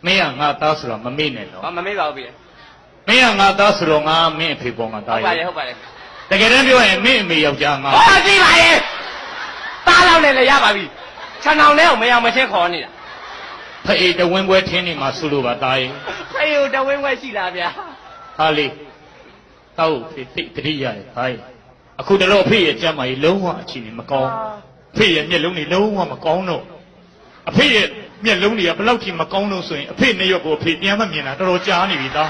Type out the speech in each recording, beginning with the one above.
မင်းကငါသားဆိုတော့မမေ့နဲ့တော့မမေ့ပါဘူးဗျာမင်းကငါသားဆိုတော့ငါမင်းအဖေပေါ်မှာသားရဲ့ဟုတ်ပါတယ်တကယ်တမ်းပြောရင်မင်းအမေယောက်ျားငါဟုတ်ပြီပါရဲ့သားလောက်နဲ့လည်းရပါပြီခြံအောင်လဲအောင်မရမချင်းခေါ်နေတာဖေးတဝင်းပွဲထင်းနေမှာဆိုလိုပါသားရဲ့ဖေးတဝင်းပွဲရှိလားဗျာဟာလေတောက်ဖေးသိတတိရတယ်သားရဲ့အခုတော့ဖေးရဲ့ကြမ်းမာကြီးလုံးဝအခြေအနေမကောင်းဖေးရဲ့မျက်လုံးတွေလုံးဝမကောင်းတော့အဖေရဲ့မျက်လုံးတွေကဘလောက်ထိမကောင်းလို့ဆိုရင်အဖေနဲ့ရွက်ကိုအဖေပြန်မမြင်တာတော်တော်ကြားနေပြီသား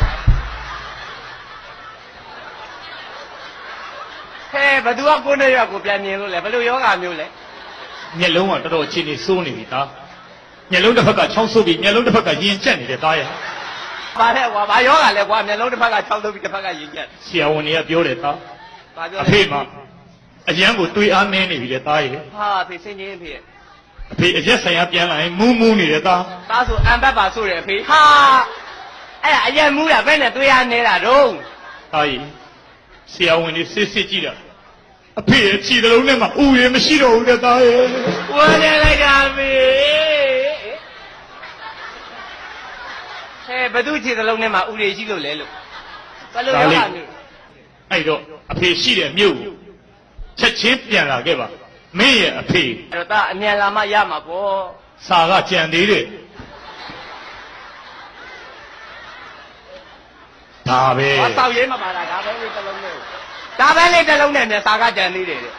ဟဲ့ဘသူကကိုနဲ့ရွက်ကိုပြန်မြင်လို့လဲဘယ်လိုယောဂမျိုးလဲမျက်လုံးကတော်တော်အခြေအနေဆိုးနေပြီသားမျက်လုံးတစ်ဖက်ကချောင်းဆိုးပြီးမျက်လုံးတစ်ဖက်ကရင်ကျက်နေတဲ့သားရဲ့ဘာလဲကွာဘာယောဂလဲကွာမျက်လုံးတစ်ဖက်ကချောင်းဆိုးပြီးတစ်ဖက်ကရင်ကျက်ဆရာဝန်တွေကပြောတယ်သားဘာပြောလဲအဖေမှာအရန်ကိုတွေးအားနေနေပြီလေသားရဲ့ဟာဖေစင်းချင်းဖေအဖေအရက်ဆိုင်ရပြန်လာရင်မူးနေတယ်သားသားဆိုအံပတ်ပါဆိုတယ်ဖေဟာအဲ့ဒါအရက်မူးတာဘယ်နဲ့တွေးအားနေတာတော့သားရဲ့ဆရာဝန်တွေစစ်စစ်ကြည့်တာအဖေရဲ့ခြေတစ်လုံးနဲ့မှဥရမရှိတော့ဘူးတဲ့သားရဲ့ဝမ်းနေလိုက်တာဖေဘသူခြေတစ်လုံးနဲ့မှဥရရှိလို့လဲလို့ဘယ်လိုယောဂမျိုးအဲ့တော့အဖေရှိတဲ့မြို့ချက်ချင်းပြန်လာခဲ့ပါမင်းရဲ့အဖေအဲ့တော့အမြန်လာမှရမှာပေါ့စာကကြံသေးတယ်ဒါပဲဟောတောက်ရဲမှာပါလားဒါပဲလေးတစ်လုံးနဲ့ဒါပဲလေးတစ်လုံးနဲ့မြန်စာကကြံသေးတယ်တဲ့